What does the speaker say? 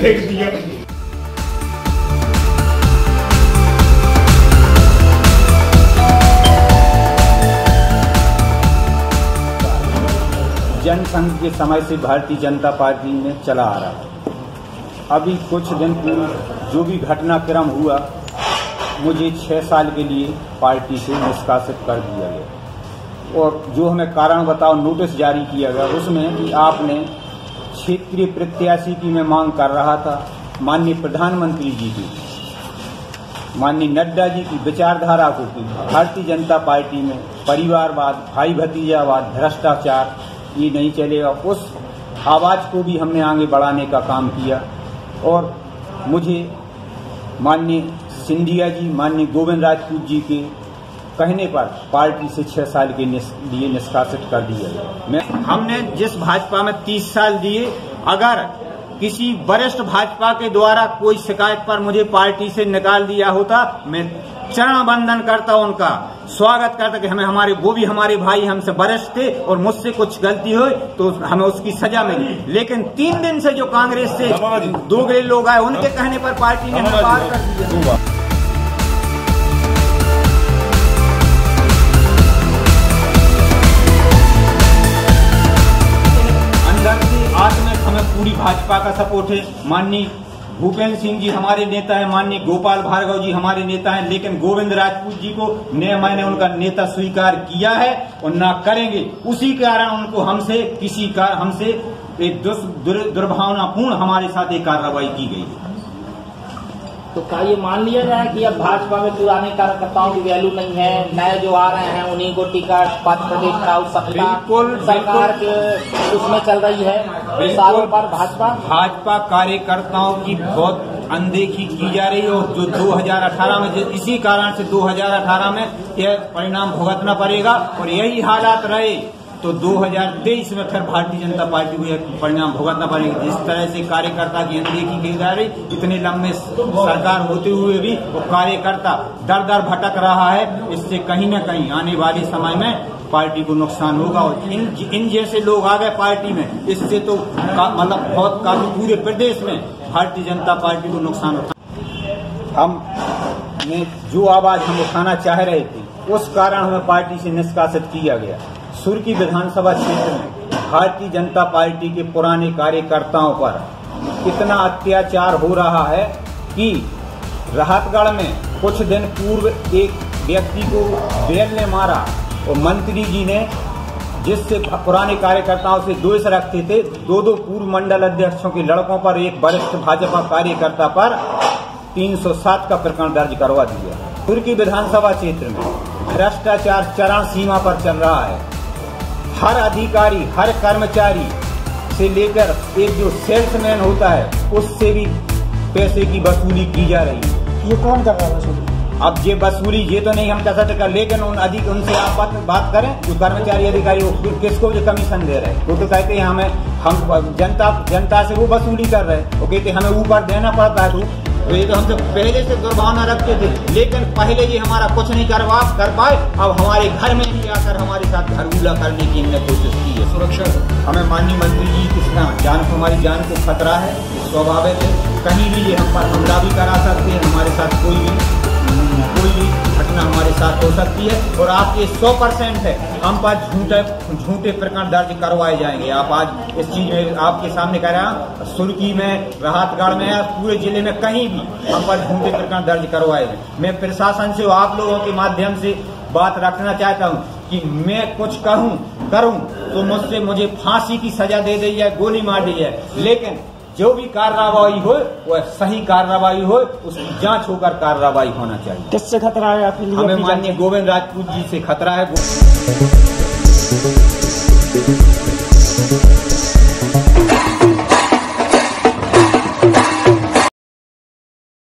फेंक दिया। जनसंघ के समय से भारतीय जनता पार्टी में चला आ रहा है। अभी कुछ दिन पूर्व जो भी घटनाक्रम हुआ, मुझे 6 साल के लिए पार्टी से निष्कासित कर दिया गया और जो हमें कारण बताओ नोटिस जारी किया गया, उसमें कि आपने क्षेत्रीय प्रत्याशी की मैं मांग कर रहा था, माननीय प्रधानमंत्री जी की, माननीय नड्डा जी की विचारधारा को की भारतीय जनता पार्टी में परिवारवाद, भाई भतीजावाद, भ्रष्टाचार ये नहीं चलेगा। उस आवाज को भी हमने आगे बढ़ाने का काम किया और मुझे माननीय सिंधिया जी, माननीय गोविंद राजपूत जी के कहने पर पार्टी से 6 साल के लिए निष्कासित कर दिया गया। हमने जिस भाजपा में 30 साल दिए, अगर किसी वरिष्ठ भाजपा के द्वारा कोई शिकायत पर मुझे पार्टी से निकाल दिया होता, मैं चरण वंदन करता, उनका स्वागत करता कि वो भी हमारे भाई, हमसे वरिष्ठ थे और मुझसे कुछ गलती हुई तो हमें उसकी सजा मिली। लेकिन 3 दिन से जो कांग्रेस से दोगले लोग आए, उनके कहने पर पार्टी ने पार कर दिया। हमें पूरी भाजपा का सपोर्ट है। माननीय भूपेंद्र सिंह जी हमारे नेता है, माननीय गोपाल भार्गव जी हमारे नेता हैं, लेकिन गोविंद राजपूत जी को मैंने उनका नेता स्वीकार किया है और ना करेंगे। उसी कारण उनको हमसे एक दुर्भावनापूर्ण हमारे साथ एक कार्रवाई की गई। तो क्या ये मान लिया जाए कि अब भाजपा में पुराने कार्यकर्ताओं की वैल्यू नहीं है, नए जो आ रहे हैं उन्हीं को टिकट पद प्रदेश का सरकार के उसमें चल रही है सालों पर भाजपा कार्यकर्ताओं की बहुत अनदेखी की जा रही है और जो 2018 में इसी कारण से 2018 में यह परिणाम भुगतना पड़ेगा और यही हालात रहे तो 2023 में फिर भारतीय जनता पार्टी को यह परिणाम भुगतना पड़ेगा। जिस तरह से कार्यकर्ता की अनदेखी की जा रही, इतने लंबे सरकार होते हुए भी वो कार्यकर्ता दर दर भटक रहा है। इससे कहीं न कहीं आने वाले समय में पार्टी को नुकसान होगा और इन जैसे लोग आ गए पार्टी में, इससे तो मतलब बहुत काफी पूरे प्रदेश में भारतीय जनता पार्टी को नुकसान होगा। हमने जो आवाज हम उठाना चाह रहे थे, उस कारण हमें पार्टी से निष्कासित किया गया। सुर्की विधानसभा क्षेत्र में भारतीय जनता पार्टी के पुराने कार्यकर्ताओं पर इतना अत्याचार हो रहा है कि राहतगढ़ में कुछ दिन पूर्व एक व्यक्ति को बेल ने मारा और मंत्री जी ने, जिससे पुराने कार्यकर्ताओं से द्वेष रखते थे, 2 पूर्व मंडल अध्यक्षों के लड़कों पर, एक वरिष्ठ भाजपा कार्यकर्ता पर 307 का प्रकरण दर्ज करवा दिया। सुर्की विधानसभा क्षेत्र में भ्रष्टाचार चरम सीमा पर चल रहा है। हर अधिकारी, हर कर्मचारी से लेकर एक जो सेल्समैन होता है, उससे भी पैसे की वसूली की जा रही है। ये कौन कर रहा है वसूली? अब ये वसूली ये तो नहीं हम कह सकते, लेकिन उनसे आप बात करें, जो कर्मचारी अधिकारी वो किसको जो कमीशन दे रहे हैं, वो तो कहते हैं हम जनता से वो वसूली कर रहे हैं, वो कहते हमें ऊपर देना पड़ता है। तो ये तो हमसे पहले से दुर्भावना रखते थे, लेकिन पहले ये हमारा कुछ नहीं कर पाए, अब हमारे घर में भी आकर हमारे साथ घरगुला करने की इन्होंने कोशिश की है। सुरक्षा हमें माननीय मंत्री जी की हमारी जान को खतरा है, स्वाभाविक है। कहीं भी ये हम पर हमला भी करा सकते हैं, हमारे साथ कोई भी घटना हमारे साथ हो सकती है और आप ये 100% है, हम पर झूठे प्रकरण दर्ज करवाए जाएंगे। आप आज इस चीज में आपके सामने कह रहा हूं, सुर्की में, राहतगढ़ में, पूरे जिले में कहीं भी हम पर झूठे प्रकरण दर्ज करवाए गए। मैं प्रशासन से आप लोगों के माध्यम से बात रखना चाहता हूं कि मैं कुछ करूं तो मुझे फांसी की सजा दे दी जाए, गोली मार दी जाए, लेकिन जो भी कार्रवाई हो वह सही कार्रवाई हो, उसकी जांच होकर कार्रवाई होना चाहिए। किससे खतरा है आपके लिए? हमें माननीय गोविंद राजपूत जी से खतरा है।